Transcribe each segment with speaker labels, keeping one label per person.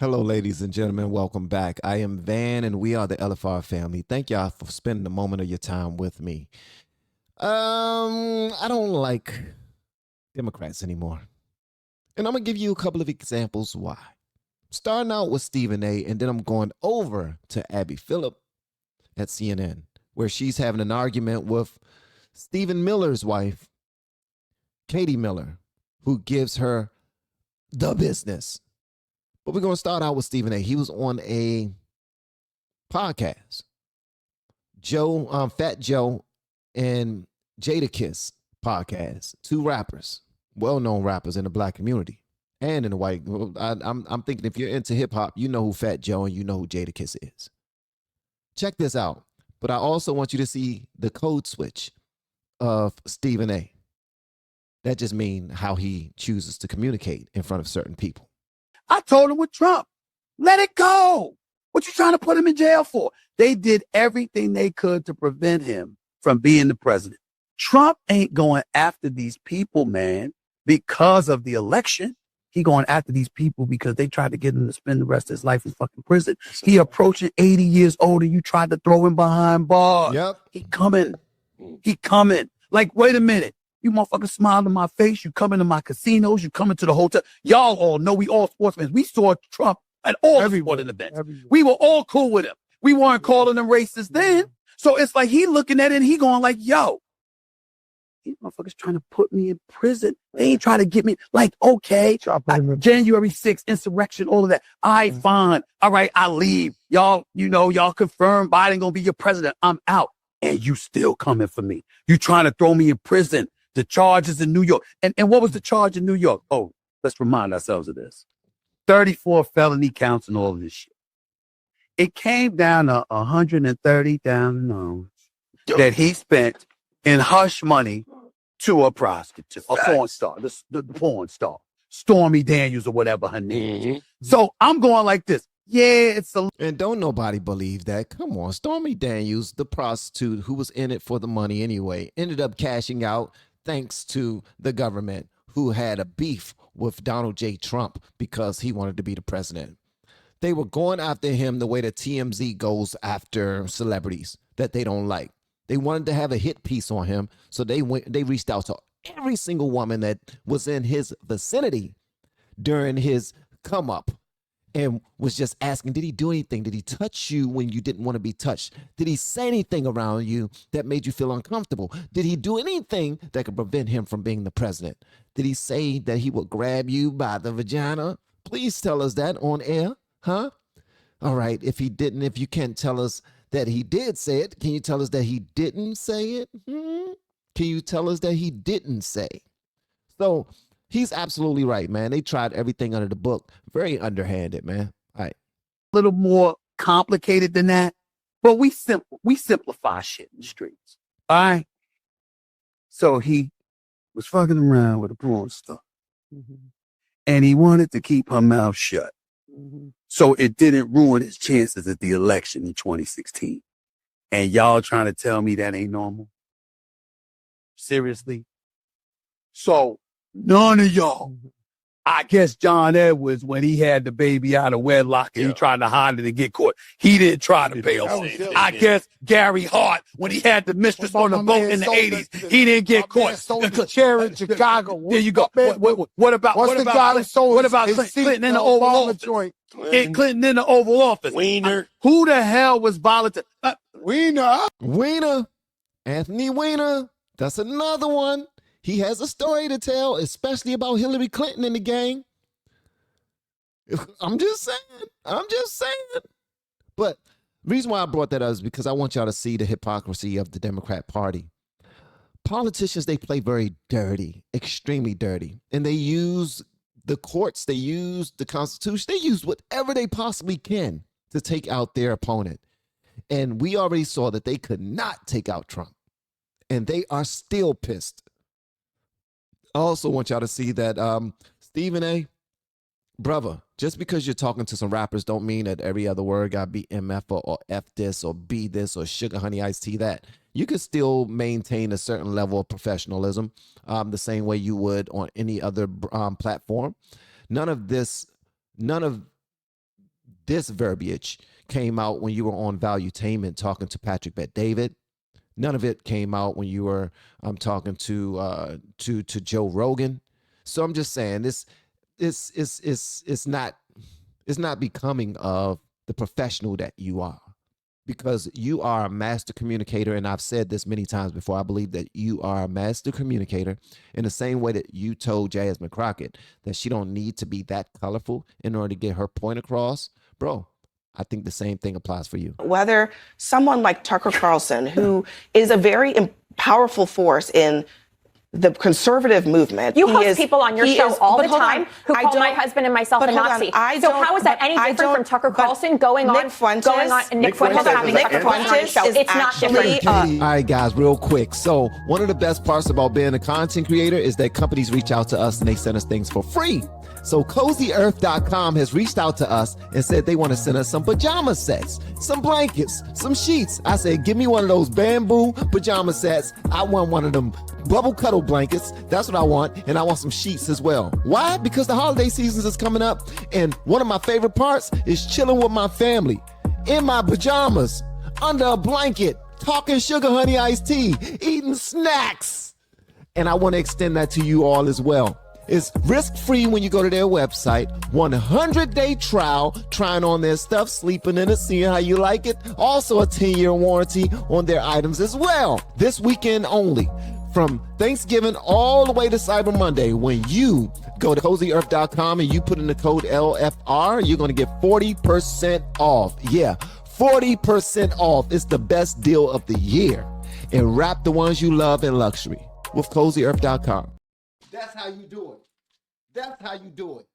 Speaker 1: Hello, ladies and gentlemen. Welcome back. I am Van, and we are the LFR family. Thank y'all for spending a moment of your time with me. I don't like Democrats anymore, and I'm gonna give you a couple of examples why. Starting out with Stephen A, and then I'm going over to Abby Phillip at CNN, where she's having an argument with Stephen Miller's wife, Katie Miller, who gives her the business. But we're going to start out with Stephen A. He was on a podcast. Fat Joe and Jadakiss podcast, two rappers, well-known rappers in the black community and in the white. I'm thinking if you're into hip hop, you know who Fat Joe and you know who Jadakiss is. Check this out. But I also want you to see the code switch of Stephen A. That just means how he chooses to communicate in front of certain people.
Speaker 2: I told him with Trump, let it go. What you trying to put him in jail for? They did everything they could to prevent him from being the president. Trump ain't going after these people, man, because of the election. He going after these people because they tried to get him to spend the rest of his life in fucking prison. He approaching 80 years old and you tried to throw him behind bars.
Speaker 1: Yep.
Speaker 2: He coming. Like, wait a minute. You motherfuckers smile in my face. You come into my casinos. You come into the hotel. Y'all all know we all sports fans. We saw Trump at all sporting events. We were all cool with him. We weren't calling him racist then. So it's like he looking at it and he going like, yo, these motherfuckers trying to put me in prison. They ain't trying to get me. Like, okay, January 6th, insurrection, all of that. Fine. All right, I leave. Y'all, y'all confirm Biden gonna be your president. I'm out. And you still coming for me. You trying to throw me in prison. The charges in New York. And what was the charge in New York? Oh, let's remind ourselves of this. 34 felony counts and all of this shit. It came down to $130,000 that he spent in hush money to a prostitute, a porn star, the porn star, Stormy Daniels or whatever her name is. So I'm going like this. Yeah, it's a...
Speaker 1: And don't nobody believe that. Come on. Stormy Daniels, the prostitute who was in it for the money anyway, ended up cashing out thanks to the government who had a beef with Donald J. Trump because he wanted to be the president. They were going after him the way that TMZ goes after celebrities that they don't like. They wanted to have a hit piece on him, so they reached out to every single woman that was in his vicinity during his come up and was just asking, did he do anything? Did he touch you when you didn't want to be touched? Did he say anything around you that made you feel uncomfortable? Did he do anything that could prevent him from being the president? Did he say that he would grab you by the vagina? Please tell us that on air, huh? All right, if he didn't, if you can't tell us that he did say it, can you tell us that he didn't say it? Can you tell us that he didn't say? So he's absolutely right, man. They tried everything under the book. Very underhanded, man. All right.
Speaker 2: A little more complicated than that, but we simplify shit in the streets. All right. So he was fucking around with a porn star, and he wanted to keep her mouth shut, so it didn't ruin his chances at the election in 2016. And y'all trying to tell me that ain't normal? Seriously? So none of y'all. I guess John Edwards, when he had the baby out of wedlock and he tried to hide it and get caught, he didn't try to bail. I guess Gary Hart, when he had the mistress on the boat in the 80s, he didn't get caught.
Speaker 3: The chair in Chicago.
Speaker 2: There you go. What about Clinton in the Oval Office? Clinton in the Oval Office.
Speaker 4: Weiner.
Speaker 2: Who the hell was volunteer?
Speaker 1: Weiner. Anthony Weiner. That's another one. He has a story to tell, especially about Hillary Clinton in the gang. I'm just saying. But the reason why I brought that up is because I want y'all to see the hypocrisy of the Democrat Party. Politicians, they play very dirty, extremely dirty. And they use the courts, they use the Constitution, they use whatever they possibly can to take out their opponent. And we already saw that they could not take out Trump. And they are still pissed. I also want y'all to see that Stephen A., brother, just because you're talking to some rappers don't mean that every other word got to be MF or F this or B this or sugar honey iced tea that. You can still maintain a certain level of professionalism the same way you would on any other platform. None of this verbiage came out when you were on Valuetainment talking to Patrick Bet-David. None of it came out when you were talking to Joe Rogan. So I'm just saying this it's not becoming of the professional that you are, because you are a master communicator. And I've said this many times before. I believe that you are a master communicator in the same way that you told Jasmine Crockett that she don't need to be that colorful in order to get her point across. Bro, I think the same thing applies for you.
Speaker 4: Whether someone like Tucker Carlson, who is a very powerful force in the conservative movement.
Speaker 5: You host people on your show all the time who call my husband and myself a Nazi. So how is that any different from Tucker Carlson going on Nick Fuentes having Tucker Carlson on his show? It's not different.
Speaker 1: All right, guys, real quick. So one of the best parts about being a content creator is that companies reach out to us and they send us things for free. So CozyEarth.com has reached out to us and said they want to send us some pajama sets, some blankets, some sheets. I said, give me one of those bamboo pajama sets. I want one of them bubble cuddle blankets. That's what I want. And I want some sheets as well. Why? Because the holiday season is coming up. And one of my favorite parts is chilling with my family in my pajamas, under a blanket, talking sugar honey iced tea, eating snacks. And I want to extend that to you all as well. It's risk-free when you go to their website. 100-day trial, trying on their stuff, sleeping in it, seeing how you like it. Also a 10-year warranty on their items as well. This weekend only, from Thanksgiving all the way to Cyber Monday. When you go to CozyEarth.com and you put in the code LFR, you're going to get 40% off. Yeah, 40% off. It's the best deal of the year. And wrap the ones you love in luxury with CozyEarth.com. That's how you do it. That's how you do it.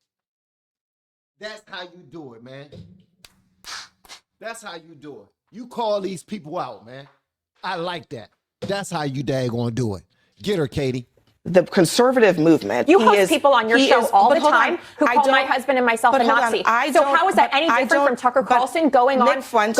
Speaker 1: That's how you do it, man. That's how you do it. You call these people out, man. I like that. That's how you daggone do it. Get her, Katie.
Speaker 4: The conservative movement.
Speaker 5: You host people on your show all the time who call my husband and myself a Nazi. So how is that any different from Tucker Carlson going on Nick Fuentes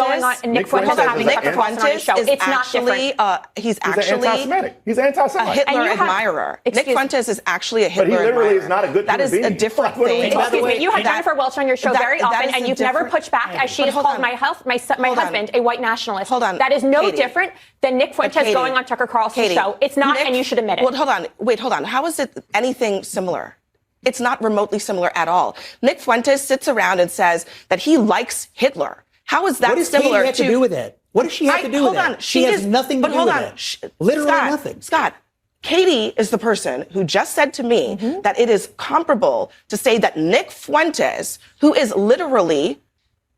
Speaker 5: having Tucker Carlson on his show? It's not different.
Speaker 4: He's actually
Speaker 6: anti-Semitic. He's anti-Semite.
Speaker 4: A Hitler admirer. Nick Fuentes is actually a Hitler admirer.
Speaker 6: But he literally is not a good
Speaker 4: That is a different thing.
Speaker 5: Excuse me, you have Jennifer Welch on your show very often, and you've never pushed back as she has called my husband a white nationalist.
Speaker 4: Hold on.
Speaker 5: That is no different than Nick Fuentes going on Tucker Carson's show. It's not, and you should admit it.
Speaker 4: Well, hold on. Wait, hold on. How is it anything similar? It's not remotely similar at all. Nick Fuentes sits around and says that he likes Hitler. How is that similar?
Speaker 7: What does Katie have to do with it? What does she have to do with it? She has nothing to do with it. Literally nothing.
Speaker 4: Scott, Katie is the person who just said to me that it is comparable to say that Nick Fuentes, who is literally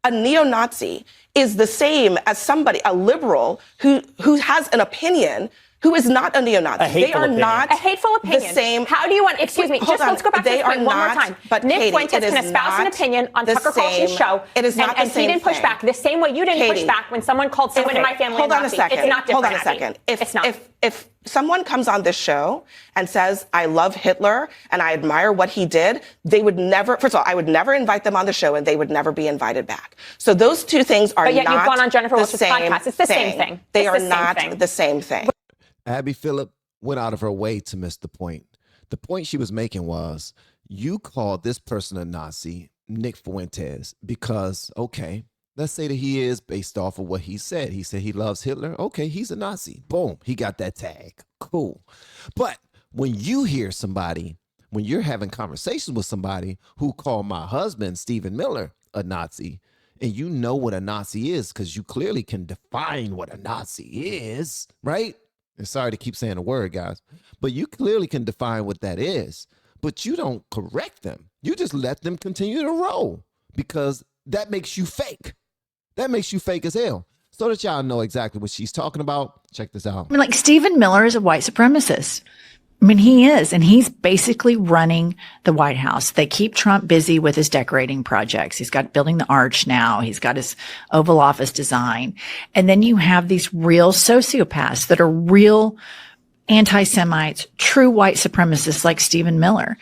Speaker 4: a neo-Nazi, is the same as somebody, a liberal, who has an opinion who is not a neo-Nazi. They are not
Speaker 5: a hateful opinion.
Speaker 4: The same.
Speaker 5: How do you want? Excuse me. Let's go back to this point one more time.
Speaker 4: But
Speaker 5: Nick
Speaker 4: Katie,
Speaker 5: Fuentes can espouse an opinion on Tucker Carlson's show.
Speaker 4: It is not the
Speaker 5: and
Speaker 4: same
Speaker 5: he didn't push back the same way you didn't push back when someone called someone in my family a Nazi.
Speaker 4: Hold on a second.
Speaker 5: It's not different.
Speaker 4: Hold on a second.
Speaker 5: It's not.
Speaker 4: If someone comes on this show and says, I love Hitler and I admire what he did, they would never, first of all, I would never invite them on the show and they would never be invited back. So those two things are not the same thing.
Speaker 5: But yet you've gone on Jennifer Welch's podcast. It's the same thing.
Speaker 4: They are not the same thing.
Speaker 1: Abby Phillip went out of her way to miss the point. The point she was making was, you called this person a Nazi, Nick Fuentes, because, okay, let's say that he is based off of what he said. He said he loves Hitler. Okay, he's a Nazi. Boom, he got that tag. Cool. But when you hear somebody, when you're having conversations with somebody who called my husband, Stephen Miller, a Nazi, and you know what a Nazi is because you clearly can define what a Nazi is, right? And sorry to keep saying the word, guys, but you clearly can define what that is, but you don't correct them. You just let them continue to roll because that makes you fake. That makes you fake as hell. So that y'all know exactly what she's talking about, check this out.
Speaker 8: I mean, like, Stephen Miller is a white supremacist. I mean, he is, and he's basically running the White House. They keep Trump busy with his decorating projects. He's got building the arch now. He's got his Oval Office design. And then you have these real sociopaths that are real anti-Semites, true white supremacists like Stephen Miller.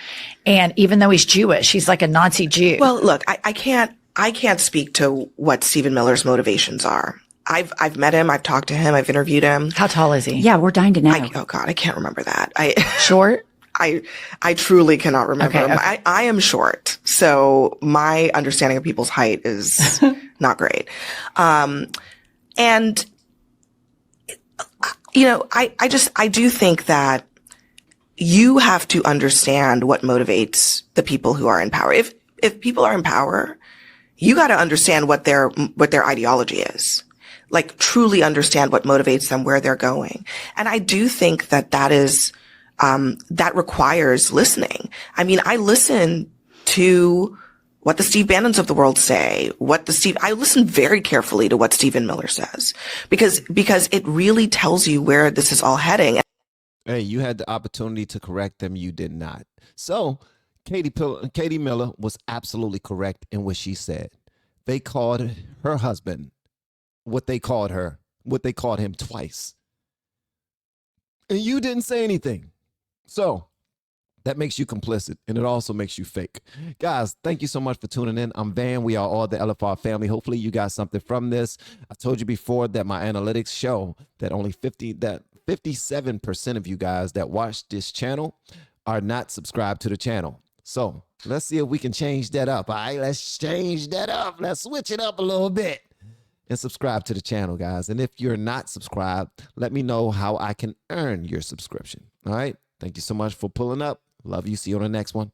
Speaker 8: And even though he's Jewish, he's like a Nazi Jew.
Speaker 4: Well, look, I can't speak to what Stephen Miller's motivations are. I've met him. I've talked to him. I've interviewed him.
Speaker 8: How tall is he?
Speaker 9: Yeah, we're dying to know.
Speaker 4: Oh God, I can't remember that.
Speaker 8: Short?
Speaker 4: I truly cannot remember. Okay. I am short, so my understanding of people's height is not great. And you know, I do think that you have to understand what motivates the people who are in power. If people are in power, you got to understand what their ideology is. Like truly understand what motivates them, where they're going. And I do think that is, that requires listening. I mean, I listen to what the Steve Bannons of the world say, I listen very carefully to what Stephen Miller says, because it really tells you where this is all heading.
Speaker 1: Hey, you had the opportunity to correct them. You did not. So Katie Miller was absolutely correct in what she said. They called her husband what they called him twice. And you didn't say anything. So that makes you complicit, and it also makes you fake. Guys, thank you so much for tuning in. I'm Van. We are all the LFR family. Hopefully you got something from this. I told you before that my analytics show that only 57% of you guys that watch this channel are not subscribed to the channel. So let's see if we can change that up. All right, let's change that up. Let's switch it up a little bit and subscribe to the channel, guys. And if you're not subscribed, let me know how I can earn your subscription. All right. Thank you so much for pulling up. Love you. See you on the next one.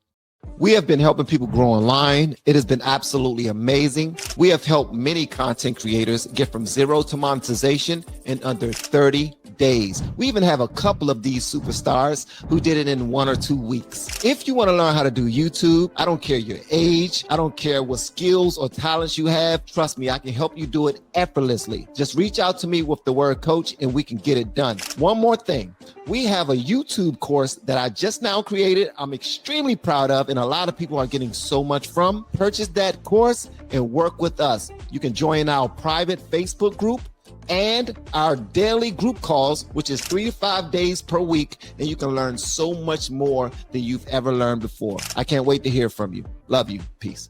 Speaker 1: We have been helping people grow online. It has been absolutely amazing. We have helped many content creators get from zero to monetization in under 30 days. We even have a couple of these superstars who did it in 1 or 2 weeks. If you want to learn how to do YouTube, I don't care your age, I don't care what skills or talents you have. Trust me, I can help you do it effortlessly. Just reach out to me with the word coach and we can get it done. One more thing. We have a YouTube course that I just now created. I'm extremely proud of, and a lot of people are getting so much from. Purchase that course and work with us. You can join our private Facebook group and our daily group calls, which is 3 to 5 days per week, and you can learn so much more than you've ever learned before. I can't wait to hear from you. Love you. Peace.